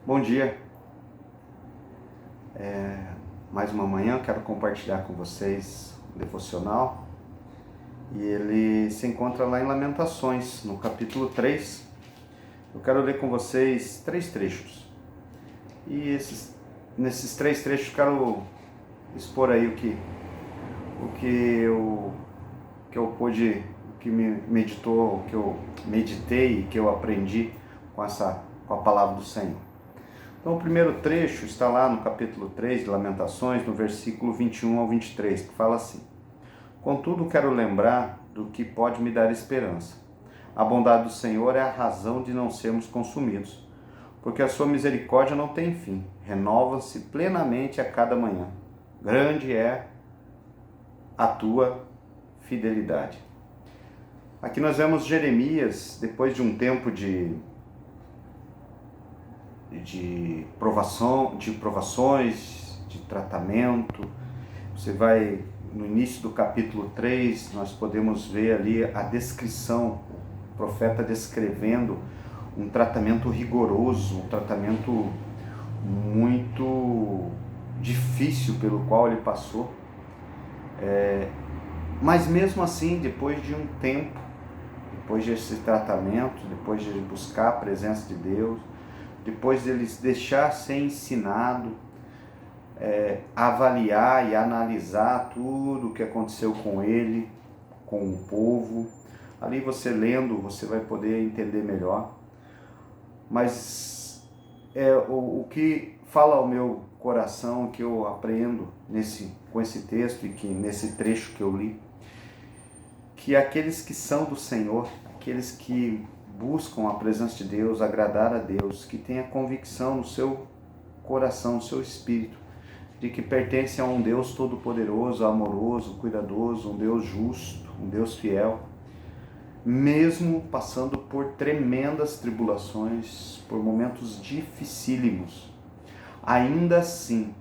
Bom dia, mais uma manhã quero compartilhar com vocês um devocional e ele se encontra lá em Lamentações, no capítulo 3. Eu quero ler com vocês 3 trechos e nesses 3 trechos quero expor aí o que eu pude, o que me meditou, o que eu meditei e que eu aprendi com a palavra do Senhor. Então o primeiro trecho está lá no capítulo 3 de Lamentações, no versículo 21 ao 23, que fala assim: Contudo quero lembrar do que pode me dar esperança. A bondade do Senhor é a razão de não sermos consumidos, porque a sua misericórdia não tem fim, renova-se plenamente a cada manhã. Grande é a tua fidelidade. Aqui nós vemos Jeremias, depois de um tempo de provações, de tratamento. Você vai, no início do capítulo 3, nós podemos ver ali a descrição, o profeta descrevendo um tratamento rigoroso, um tratamento muito difícil pelo qual ele passou. Mas mesmo assim, depois de um tempo, depois desse tratamento, depois de buscar a presença de Deus, depois de ele deixar ser ensinado, avaliar e analisar tudo o que aconteceu com ele, com o povo. Ali você lendo, você vai poder entender melhor. Mas o que fala ao meu coração, que eu aprendo com esse texto e que nesse trecho que eu li, que aqueles que são do Senhor, aqueles que buscam a presença de Deus, agradar a Deus, que têm a convicção no seu coração, no seu espírito, de que pertencem a um Deus todo-poderoso, amoroso, cuidadoso, um Deus justo, um Deus fiel, mesmo passando por tremendas tribulações, por momentos dificílimos, ainda assim,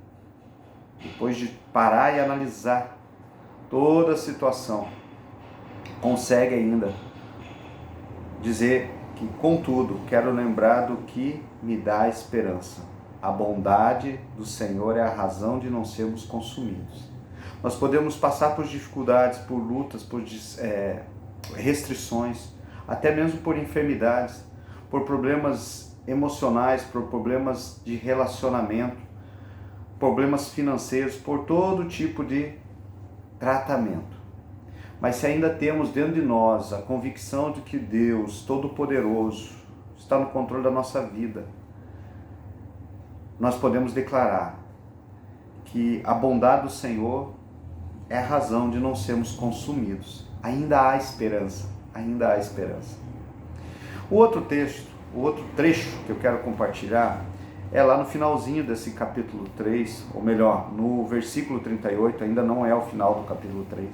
depois de parar e analisar toda a situação, consegue ainda dizer que, contudo, quero lembrar do que me dá esperança. A bondade do Senhor é a razão de não sermos consumidos. Nós podemos passar por dificuldades, por lutas, por restrições, até mesmo por enfermidades, por problemas emocionais, por problemas de relacionamento, problemas financeiros, por todo tipo de tratamento. Mas se ainda temos dentro de nós a convicção de que Deus Todo-Poderoso está no controle da nossa vida, nós podemos declarar que a bondade do Senhor é a razão de não sermos consumidos. Ainda há esperança, ainda há esperança. O outro trecho que eu quero compartilhar é lá no finalzinho desse capítulo 3, ou melhor, no versículo 38, ainda não é o final do capítulo 3.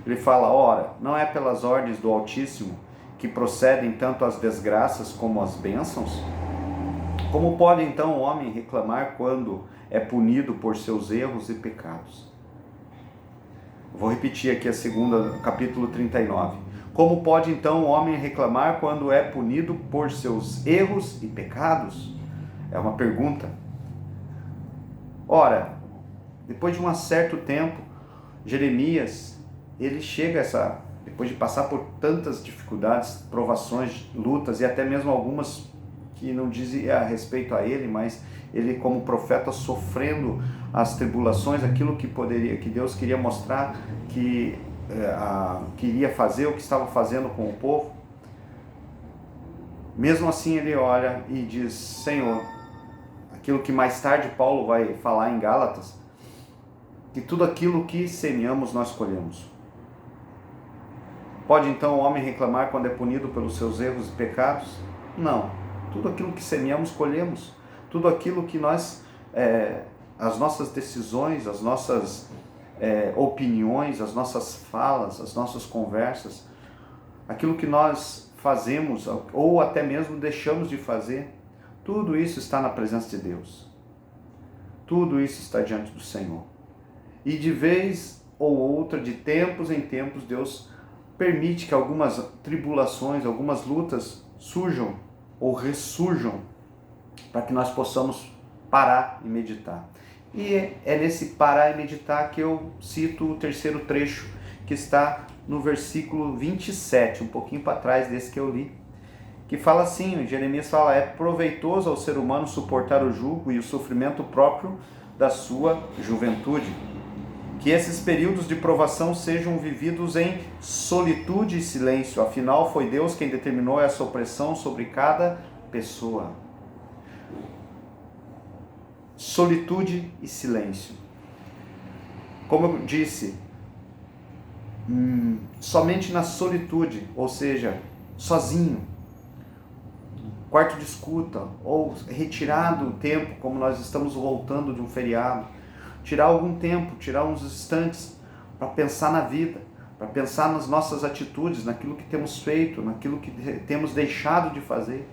Ele fala: ora, não é pelas ordens do Altíssimo que procedem tanto as desgraças como as bênçãos? Como pode então o homem reclamar quando é punido por seus erros e pecados? Vou repetir aqui a segunda, capítulo 39. Como pode então o homem reclamar quando é punido por seus erros e pecados? É uma pergunta. Ora, depois de um certo tempo, Jeremias, ele chega depois de passar por tantas dificuldades, provações, lutas e até mesmo algumas que não dizem a respeito a ele, mas ele como profeta sofrendo as tribulações, aquilo que Deus queria mostrar que iria fazer, o que estava fazendo com o povo. Mesmo assim ele olha e diz: Senhor, aquilo que mais tarde Paulo vai falar em Gálatas, que tudo aquilo que semeamos nós colhemos. Pode então o homem reclamar quando é punido pelos seus erros e pecados? Não. Tudo aquilo que semeamos, colhemos. Tudo aquilo que as nossas decisões, as nossas opiniões, as nossas falas, as nossas conversas, aquilo que nós fazemos ou até mesmo deixamos de fazer, tudo isso está na presença de Deus. Tudo isso está diante do Senhor. E de vez ou outra, de tempos em tempos, Deus permite que algumas tribulações, algumas lutas surjam ou ressurjam para que nós possamos parar e meditar. E é nesse parar e meditar que eu cito o terceiro trecho, que está no versículo 27, um pouquinho para trás desse que eu li, que fala assim, Jeremias fala, é proveitoso ao ser humano suportar o jugo e o sofrimento próprio da sua juventude. Que esses períodos de provação sejam vividos em solitude e silêncio, afinal foi Deus quem determinou essa opressão sobre cada pessoa. Solitude e silêncio. Como eu disse, somente na solitude, ou seja, sozinho, quarto de escuta, ou retirado o tempo, como nós estamos voltando de um feriado, tirar algum tempo, tirar uns instantes para pensar na vida, para pensar nas nossas atitudes, naquilo que temos feito, naquilo que temos deixado de fazer.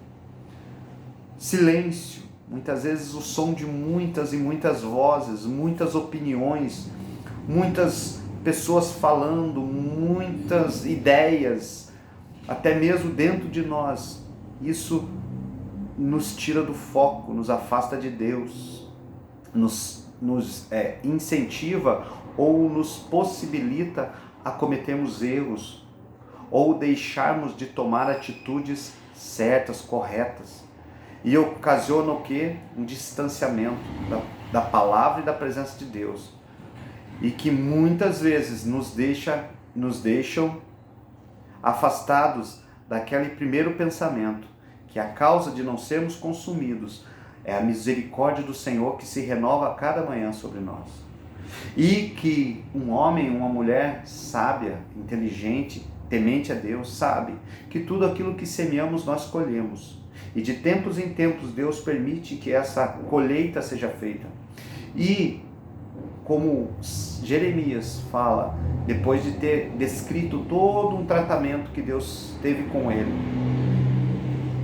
Silêncio, muitas vezes o som de muitas e muitas vozes, muitas opiniões, muitas pessoas falando, muitas ideias, até mesmo dentro de nós. Isso nos tira do foco, nos afasta de Deus, nos incentiva ou nos possibilita a cometermos erros ou deixarmos de tomar atitudes certas, corretas. E ocasiona o quê? Um distanciamento da palavra e da presença de Deus. E que muitas vezes nos deixam afastados daquele primeiro pensamento, que a causa de não sermos consumidos é a misericórdia do Senhor que se renova a cada manhã sobre nós. E que um homem, uma mulher sábia, inteligente, temente a Deus, sabe que tudo aquilo que semeamos nós colhemos. E de tempos em tempos Deus permite que essa colheita seja feita. E como Jeremias fala, depois de ter descrito todo um tratamento que Deus teve com ele,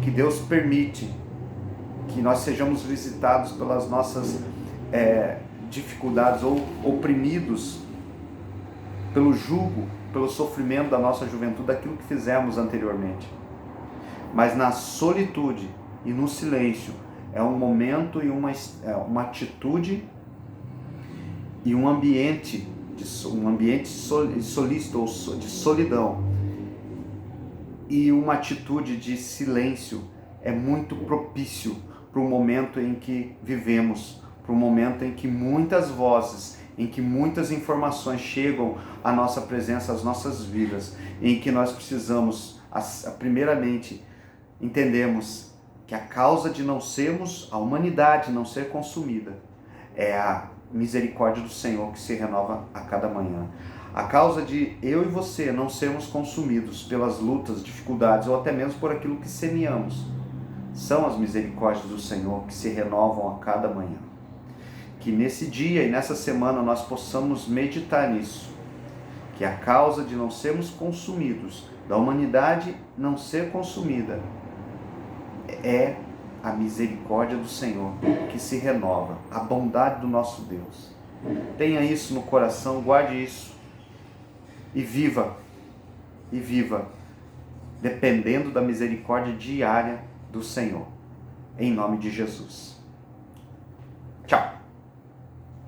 que Deus permite que nós sejamos visitados pelas nossas dificuldades ou oprimidos pelo jugo, pelo sofrimento da nossa juventude, daquilo que fizemos anteriormente. Mas na solitude e no silêncio é um momento e uma atitude e um ambiente solícito ou de solidão e uma atitude de silêncio é muito propício para o momento em que vivemos, para o momento em que muitas vozes, em que muitas informações chegam à nossa presença, às nossas vidas, em que nós precisamos, primeiramente, entendemos que a causa de não sermos, a humanidade não ser consumida, é a misericórdia do Senhor que se renova a cada manhã. A causa de eu e você não sermos consumidos pelas lutas, dificuldades ou até mesmo por aquilo que semeamos, são as misericórdias do Senhor que se renovam a cada manhã. Que nesse dia e nessa semana nós possamos meditar nisso, que a causa de não sermos consumidos, da humanidade não ser consumida, é a misericórdia do Senhor que se renova, a bondade do nosso Deus. Tenha isso no coração, guarde isso e viva, dependendo da misericórdia diária do Senhor, em nome de Jesus. Tchau!